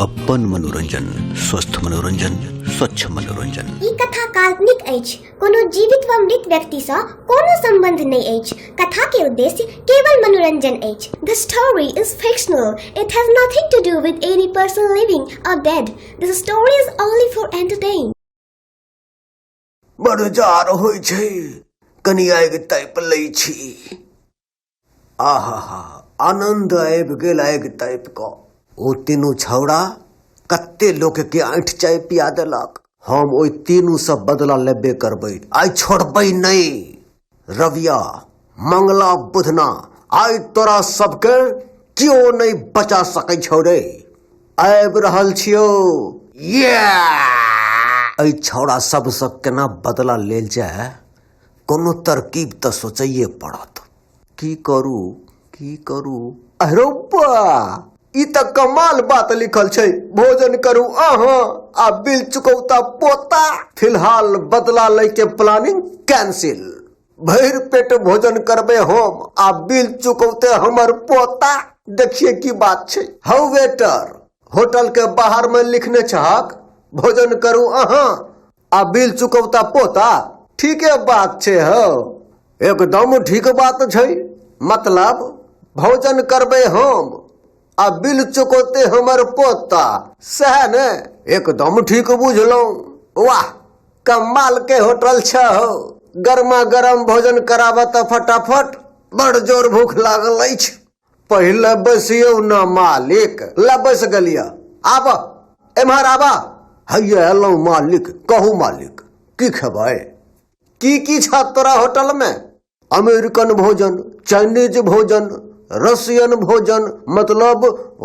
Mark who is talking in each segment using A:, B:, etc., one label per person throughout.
A: अपन मनोरंजन, स्वस्थ मनोरंजन, स्वच्छ मनोरंजन।
B: ई कथा काल्पनिक अछि, कोनो जीवित व मृत व्यक्ति सँ कोनो संबंध नहीं अछि। कथा के उद्देश्य केवल मनोरंजन अछि। The story is fictional. It has nothing to do with any person living or dead. This story is only for entertainment.
C: बड़ जार होय छै, कनि आगि तापि लै छी। आहा आनंद आबि गेल आगि तापि कऽ। ओ तीनू छौड़ा कते लोक के आँठ चाय पिया देलक। हम ओहि तीनू से बदला लेबे करबै, आइ छोड़बै नहीं। रविया, मंगला, बुधना, आइ तोरा सबके क्यों नहीं बचा सकै छौ रे। आबि रहल छियौ। एहि छौड़ा सबसँ केना बदला लेल जाय, कोनो तरकीब तऽ सोचैये पड़त। की करू अरे बा, ई तऽ कमाल बात लिखल छै। भोजन करू अहाँ आ बिल चुकौता पोता। फिलहाल बदला लै के प्लानिंग कैंसिल। भरि पेट भोजन करबे हम आ बिल चुकौते हमर पोता। देखिए की बात छै। हौ वेटर, होटल के बाहर में लिखने छहक भोजन करू अहाँ आ बिल चुकौता पोता। ठीके बात छै हो, एकदम ठीक बात छै। मतलब भोजन करबे हम आ बिल चुकौते हमर पोता, सह ने? एकदम ठीक बुझलौं। वाह, कमाल के होटल छौ। गर्मा गर्म भोजन कराबऽ तऽ फटाफट। बड़ जोर भूख लागल अछि। पहिले बैसियौ न मालिक। ला बैस गेलिया। आबऽ एम्हर आबऽ। हैया एलौं मालिक। कहू मालिक, की खेबै? की छ तोरा होटल में? अमेरिकन भोजन, चाइनीज भोजन, रशियन भोजन, मतलब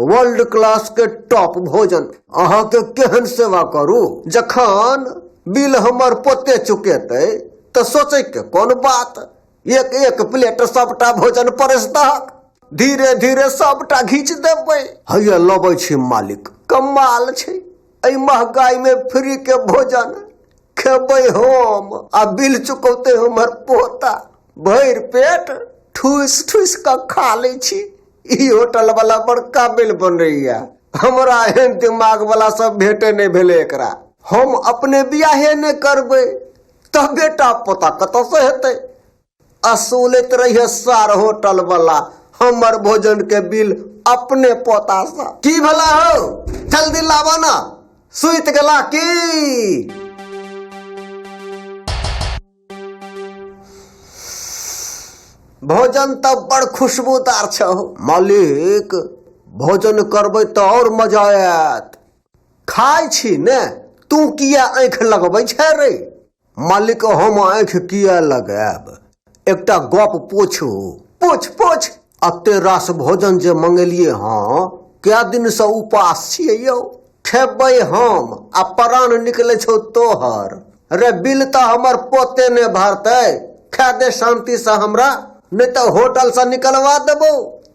C: वर्ल्ड क्लास के टॉप भोजन। अहाँ के केहन सेवा करू? जखन बिल हमर पोते चुकेते तऽ सोचे के कोन बात। एक एक प्लेट सबटा भोजन परस दहक। धीरे धीरे सबटा घींच देबै। हैया लबै छी मालिक। कमाल छै, एहि महंगाई में फ्री के भोजन खेबै हम आ बिल चुकौते हमर पोता। भरि पेट ठूस ठूस के खा लै छी। ई होटल वाला बड़का बिल बनैया। हमरा एहन दिमाग वाला सब भेटे नहीं भेले एकरा। हम अपने बियाहे ने करबै तऽ बेटा पोता कतऽ से हेतै? असूलैत रहिए सार होटल वाला हमर भोजन के बिल अपने पोता सा। की भला हो, जल्दी लावा ना। सुइत गेला की? भोजन तो बड़ खुशबूदार छौ मालिक। भोजन करबै तो और मजा आयत। खाइ छी ने, तू किया आँख लगबै छै रे? मालिक, हम आँख किया लगायब? एकटा गप पूछू। पूछ। अते रास भोजन जे मंगेलिए हाँ, क्या दिन से उपास छियै यौ? खेबै हम आ प्राण निकले छौ तोहर। रे बिल तो हमर पोते ने भरतै। खा दे शांति से हमरा, नहीं तो होटल से निकलवा देबो।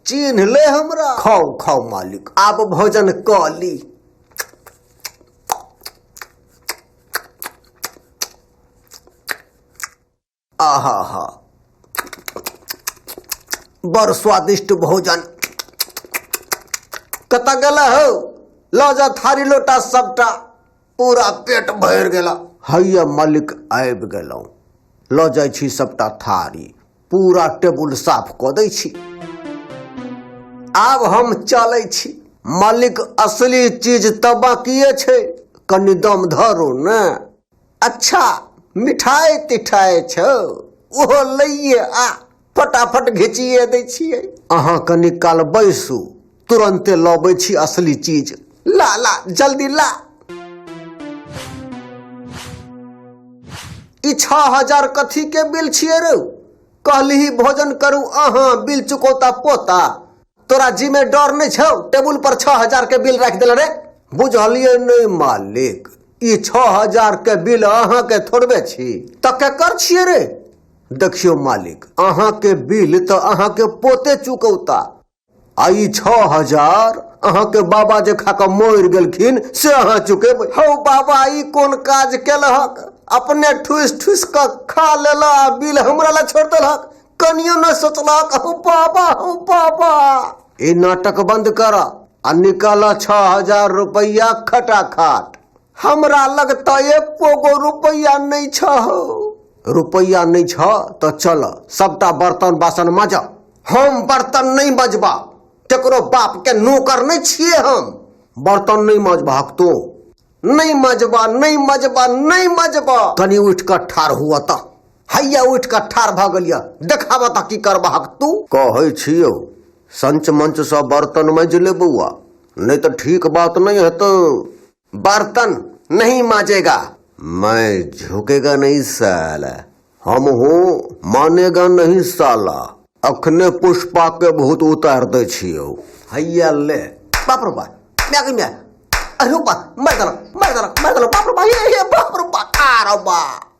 C: चिन्ह ले हमरा। खाओ मालिक, आब भोजन क ली। आहा बड़ स्वादिष्ट भोजन। कतऽ गेला हो? लो जा थारी लोटा सबटा। पूरा पेट भरि गेला। हैया मालिक आबि गेलौं। लो जाइ छी सबटा थारी। पूरा टेबुल साफ कऽ दै छी। आब हम चलै छी। मालिक, असली चीज तऽ बाकिए छै, कनि दम धरू ने। अच्छा, मिठाई तिठाई छौ? ओहो लइये आ। फटाफट घिचिए दै छियै। अहाँ कनि काल बैसू, तुरंते लबै छी असली चीज। ला जल्दी ला। ई 6000 कथी के बिल छियै रे? कहली भोजन करू अहाँ, बिल चुकौता पोता। तोरा जी में डर नहीं छौ? टेबुल पर 6000 के बिल रख दिल रे। बुझलिए नहीं मालिक, ई 6000 के बिल अहाँ के थोड़बे छी तऽ केकर छियै रे? देखियो मालिक, अहाँ के बिल तो अहाँ के पोते चुकौता। आ ई 6000 अहाँ के बाबा जे खा के मर गेलखिन से अहाँ चुकेबै। हौ बाबा, ई कोन काज केलहक? अपने ठूस ठूस के खा लेला आ बिल हमरा ला छोड़ देलहक। कनियो न सोचलहक? हौ बाबा। ई नाटक बंद कर। आ निकाला 6,000 रुपया खटाखट। हमरा लगता एको गो रुपया नहीं छ। रुपया नहीं छ तो चल सबटा बर्तन बासन मज। हम बर्तन नहीं मजबा, केकरो बाप के नौकर नहीं छिए हम। बर्तन नहीं मजबा तो नहीं मजबा, नहीं मजबा, नहीं मजबा। कनी उठ कर ठार हुआ तो हैया उठ कर ठार भ गलिया, देखाबा त की करबा तू। कहै छियो संच मंच से बर्तन मज ले बउआ, नहीं तो ठीक बात नहीं है तो बर्तन नहीं माजेगा। मैं झुकेगा नहीं साला, हम हूँ मानेगा नहीं साला। अखने पुष्पा के भूत उतार दे छियो। हैया ले बाप रे बाप, मैं अरे बाप, मर दला बाप रे बाप, ये बाप रे बाप, आ रे बाप।